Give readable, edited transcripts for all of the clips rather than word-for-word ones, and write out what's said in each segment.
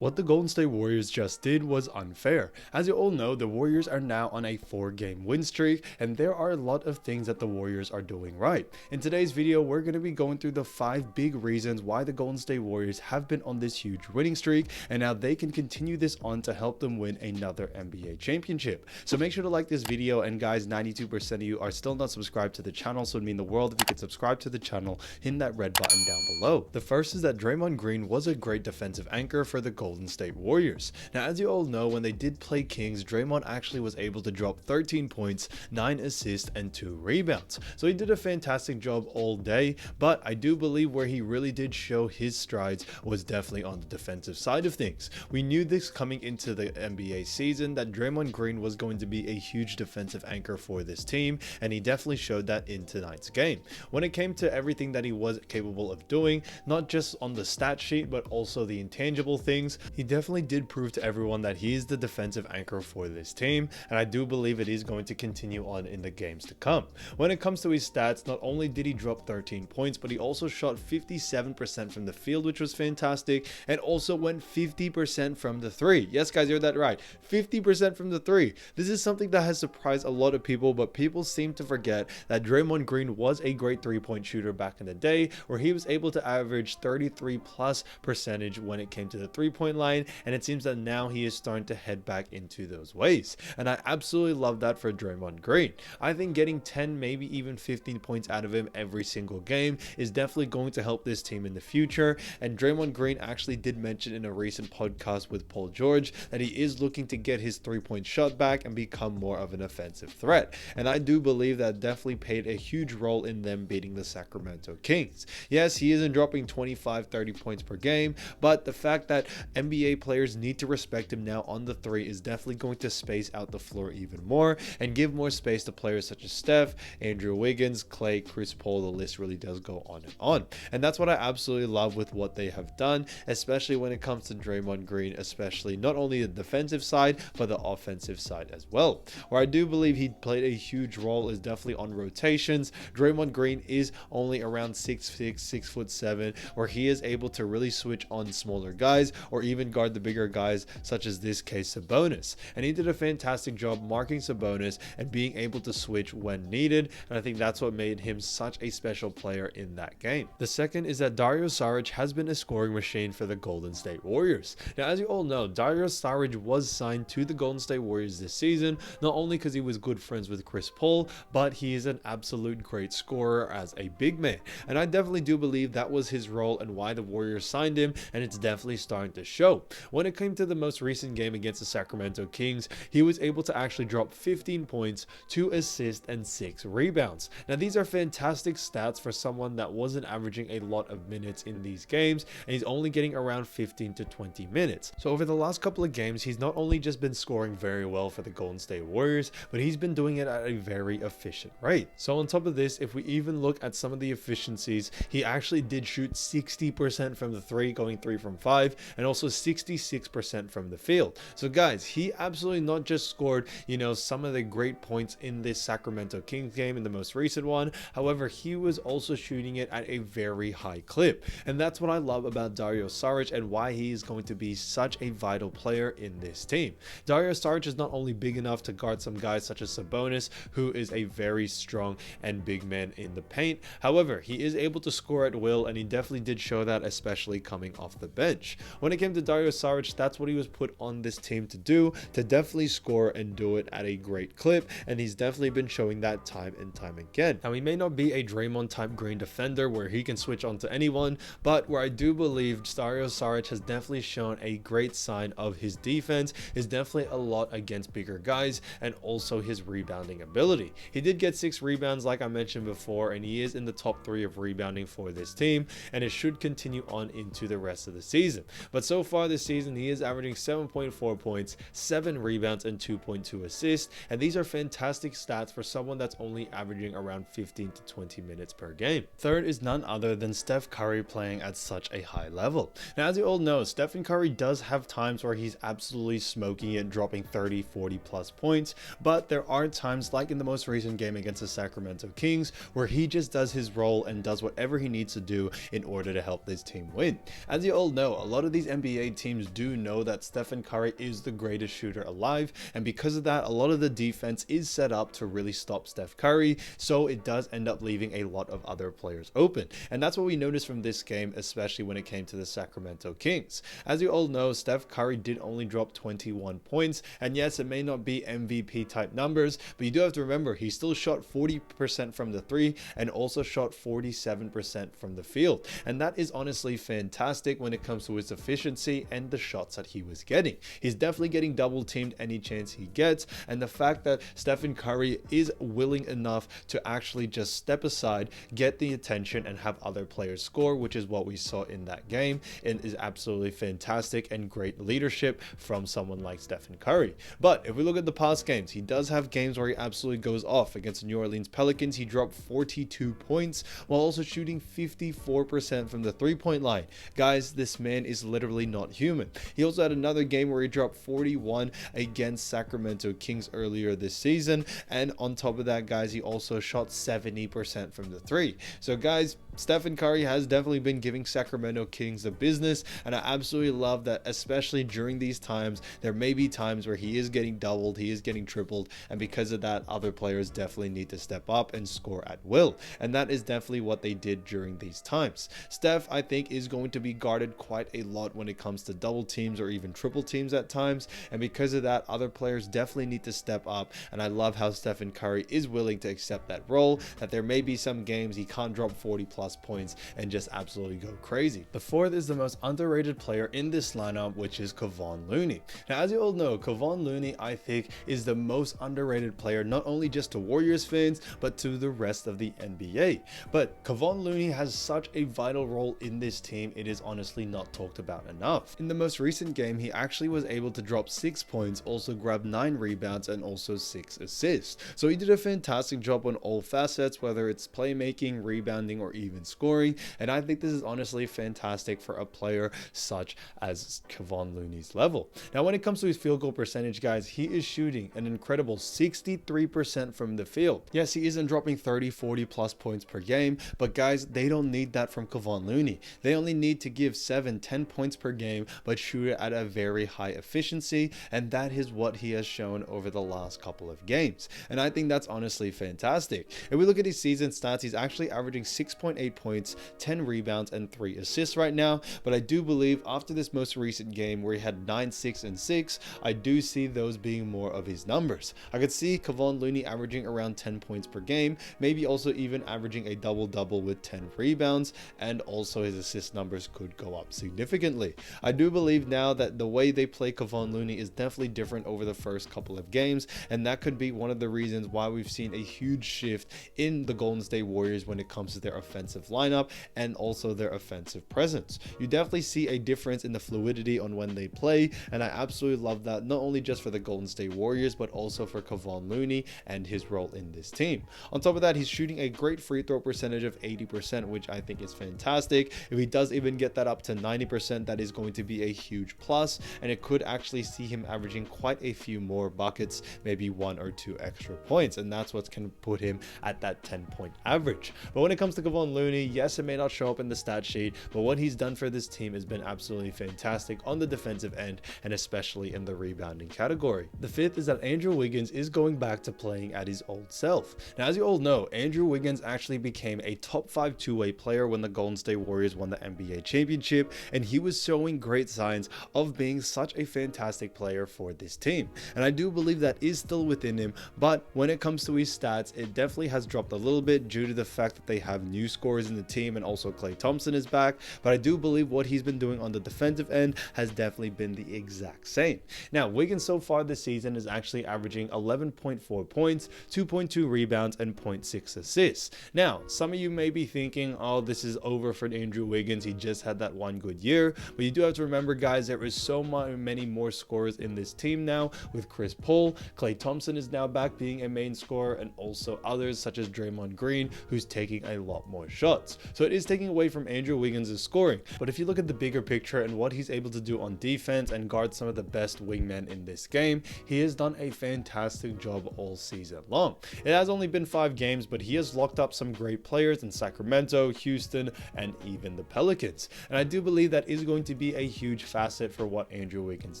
What the Golden State Warriors just did was unfair. As you all know, the Warriors are now on a 4-game win streak, and there are a lot of things that the Warriors are doing right. In today's video, we're going to be going through the 5 big reasons why the Golden State Warriors have been on this huge winning streak, and how they can continue this on to help them win another NBA championship. So make sure to like this video, and guys, 92% of you are still not subscribed to the channel, so it would mean the world if you could subscribe to the channel, hit that red button down below. The first is that Draymond Green was a great defensive anchor for the Golden State Warriors. Now, as you all know, when they did play Kings, Draymond actually was able to drop 13 points, 9 assists, and 2 rebounds. So he did a fantastic job all day, but I do believe where he really did show his strides was definitely on the defensive side of things. We knew this coming into the NBA season that Draymond Green was going to be a huge defensive anchor for this team, and he definitely showed that in tonight's game. When it came to everything that he was capable of doing, not just on the stat sheet, but also the intangible things, he definitely did prove to everyone that he is the defensive anchor for this team, and I do believe it is going to continue on in the games to come. When it comes to his stats, not only did he drop 13 points, but he also shot 57% from the field, which was fantastic, and also went 50% from the 3. Yes, guys, you heard that right. 50% from the 3. This is something that has surprised a lot of people, but people seem to forget that Draymond Green was a great 3-point shooter back in the day, where he was able to average 33+% when it came to the 3-point line, and it seems that now he is starting to head back into those ways, and I absolutely love that for Draymond Green. I think getting 10, maybe even 15 points out of him every single game is definitely going to help this team in the future, and Draymond Green actually did mention in a recent podcast with Paul George that he is looking to get his 3-point shot back and become more of an offensive threat, and I do believe that definitely played a huge role in them beating the Sacramento Kings. Yes, he isn't dropping 25-30 points per game, but the fact that NBA players need to respect him now on the 3 is definitely going to space out the floor even more and give more space to players such as Steph, Andrew Wiggins, Klay, Chris Paul. The list really does go on and on, and that's what I absolutely love with what they have done, especially when it comes to Draymond Green, especially not only the defensive side but the offensive side as well. Where I do believe he played a huge role is definitely on rotations. Draymond Green is only around 6'6", 6'7", where he is able to really switch on smaller guys or even guard the bigger guys, such as this case Sabonis, and he did a fantastic job marking Sabonis and being able to switch when needed, and I think that's what made him such a special player in that game. The second is that Dario Saric has been a scoring machine for the Golden State Warriors. Now, as you all know, Dario Saric was signed to the Golden State Warriors this season, not only because he was good friends with Chris Paul, but he is an absolute great scorer as a big man, and I definitely do believe that was his role and why the Warriors signed him, and it's definitely starting to show. When it came to the most recent game against the Sacramento Kings, he was able to actually drop 15 points, 2 assists, and 6 rebounds. Now, these are fantastic stats for someone that wasn't averaging a lot of minutes in these games, and he's only getting around 15 to 20 minutes. So over the last couple of games, he's not only just been scoring very well for the Golden State Warriors, but he's been doing it at a very efficient rate. So on top of this, if we even look at some of the efficiencies, he actually did shoot 60% from the 3, going 3 from 5, and also 66% from the field. So guys, he absolutely not just scored, some of the great points in this Sacramento Kings game in the most recent one. However, he was also shooting it at a very high clip, and that's what I love about Dario Saric and why he is going to be such a vital player in this team. Dario Saric is not only big enough to guard some guys such as Sabonis, who is a very strong and big man in the paint. However, he is able to score at will, and he definitely did show that, especially coming off the bench. When it came to Dario Saric, that's what he was put on this team to do, to definitely score and do it at a great clip, and he's definitely been showing that time and time again. Now, he may not be a Draymond type green defender where he can switch on to anyone, but where I do believe Dario Saric has definitely shown a great sign of his defense is definitely a lot against bigger guys, and also his rebounding ability. He did get 6 rebounds like I mentioned before, and he is in the top 3 of rebounding for this team, and it should continue on into the rest of the season. But so far this season, he is averaging 7.4 points, 7 rebounds, and 2.2 assists, and these are fantastic stats for someone that's only averaging around 15 to 20 minutes per game. Third is none other than Steph Curry playing at such a high level. Now, as you all know, Stephen Curry does have times where he's absolutely smoking it, dropping 30, 40 plus points, but there are times, like in the most recent game against the Sacramento Kings, where he just does his role and does whatever he needs to do in order to help this team win. As you all know, a lot of these NBA NBA teams do know that Stephen Curry is the greatest shooter alive, and because of that, a lot of the defense is set up to really stop Steph Curry, so it does end up leaving a lot of other players open. And that's what we noticed from this game, especially when it came to the Sacramento Kings. As you all know, Steph Curry did only drop 21 points, and yes, it may not be MVP type numbers, but you do have to remember he still shot 40% from the three and also shot 47% from the field, and that is honestly fantastic when it comes to his efficiency and the shots that he was getting. He's definitely getting double teamed any chance he gets, and the fact that Stephen Curry is willing enough to actually just step aside, get the attention, and have other players score, which is what we saw in that game, and is absolutely fantastic and great leadership from someone like Stephen Curry. But if we look at the past games, he does have games where he absolutely goes off. Against the New Orleans Pelicans, he dropped 42 points while also shooting 54% from the three-point line. Guys, this man is literally not human. He also had another game where he dropped 41 against Sacramento Kings earlier this season, and on top of that, guys, he also shot 70% from the three. So guys, Stephen Curry has definitely been giving Sacramento Kings the business, and I absolutely love that, especially during these times. There may be times where he is getting doubled, he is getting tripled, and because of that, other players definitely need to step up and score at will, and that is definitely what they did during these times. Steph, I think, is going to be guarded quite a lot when it comes to double teams or even triple teams at times, and because of that, other players definitely need to step up, and I love how Stephen Curry is willing to accept that role, that there may be some games he can't drop 40 plus points and just absolutely go crazy. The fourth is the most underrated player in this lineup, which is Kevon Looney. Now, as you all know, Kevon Looney, I think, is the most underrated player, not only just to Warriors fans, but to the rest of the NBA. But Kevon Looney has such a vital role in this team, it is honestly not talked about enough. In the most recent game, he actually was able to drop 6 points, also grab 9 rebounds, and also 6 assists. So he did a fantastic job on all facets, whether it's playmaking, rebounding, or even scoring, and I think this is honestly fantastic for a player such as Kevon Looney's level. Now, when it comes to his field goal percentage, guys, he is shooting an incredible 63% from the field. Yes, he isn't dropping 30, 40 plus points per game, but guys, they don't need that from Kevon Looney. They only need to give 7, 10 points per game, but shoot it at a very high efficiency, and that is what he has shown over the last couple of games, and I think that's honestly fantastic. If we look at his season stats, he's actually averaging 6.8 points, 10 rebounds, and 3 assists right now, but I do believe after this most recent game where he had 9, 6, and 6, I do see those being more of his numbers. I could see Kevon Looney averaging around 10 points per game, maybe also even averaging a double-double with 10 rebounds, and also his assist numbers could go up significantly. I do believe now that the way they play Kevon Looney is definitely different over the first couple of games, and that could be one of the reasons why we've seen a huge shift in the Golden State Warriors when it comes to their offensive lineup and also their offensive presence. You definitely see a difference in the fluidity on when they play, and I absolutely love that, not only just for the Golden State Warriors, but also for Kevon Looney and his role in this team. On top of that, he's shooting a great free throw percentage of 80%, which I think is fantastic. If he does even get that up to 90%, that is going to be a huge plus, and it could actually see him averaging quite a few more buckets, maybe 1 or 2 extra points, and that's what's going to put him at that 10-point average. But when it comes to Kevon Looney, yes, it may not show up in the stat sheet, but what he's done for this team has been absolutely fantastic on the defensive end, and especially in the rebounding category. The fifth is that Andrew Wiggins is going back to playing at his old self. Now, as you all know, Andrew Wiggins actually became a top 5 two-way player when the Golden State Warriors won the NBA championship, and he was showing great signs of being such a fantastic player for this team. And I do believe that is still within him, but when it comes to his stats, it definitely has dropped a little bit due to the fact that they have new scorers in the team, and also Klay Thompson is back. But I do believe what he's been doing on the defensive end has definitely been the exact same. Now, Wiggins so far this season is actually averaging 11.4 points, 2.2 rebounds, and 0.6 assists. Now, some of you may be thinking, oh, this is over for Andrew Wiggins, he just had that one good year. But you do have to remember, guys, there is so many more scorers in this team now with Chris Paul. Klay Thompson is now back being a main scorer, and also others such as Draymond Green, who's taking a lot more shots. So it is taking away from Andrew Wiggins' scoring. But if you look at the bigger picture and what he's able to do on defense and guard some of the best wingmen in this game, he has done a fantastic job all season long. It has only been 5 games, but he has locked up some great players in Sacramento, Houston, and even the Pelicans. And I do believe that is going to be a huge facet for what Andrew Wiggins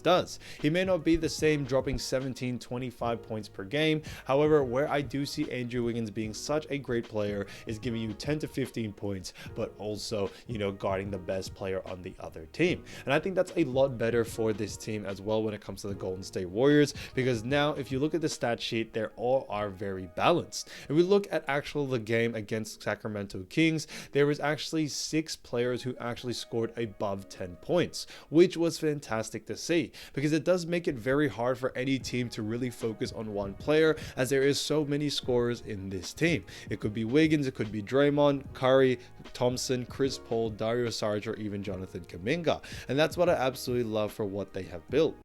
does. He may not be the same dropping 17-25 points per game. However, where I do see Andrew Wiggins being such a great player is giving you 10 to 15 points, but also, guarding the best player on the other team. And I think that's a lot better for this team as well when it comes to the Golden State Warriors, because now if you look at the stat sheet, they all are very balanced. If we look at the game against Sacramento Kings, there was actually 6 players who actually scored above 10 points, which was fantastic to see, because it does make it very hard for any team to really focus on one player, as there is so many scorers in this team. It could be Wiggins, it could be Draymond, Curry, Thompson, Chris Paul, Dario Saric, or even Jonathan Kuminga. And that's what I absolutely love for what they have built.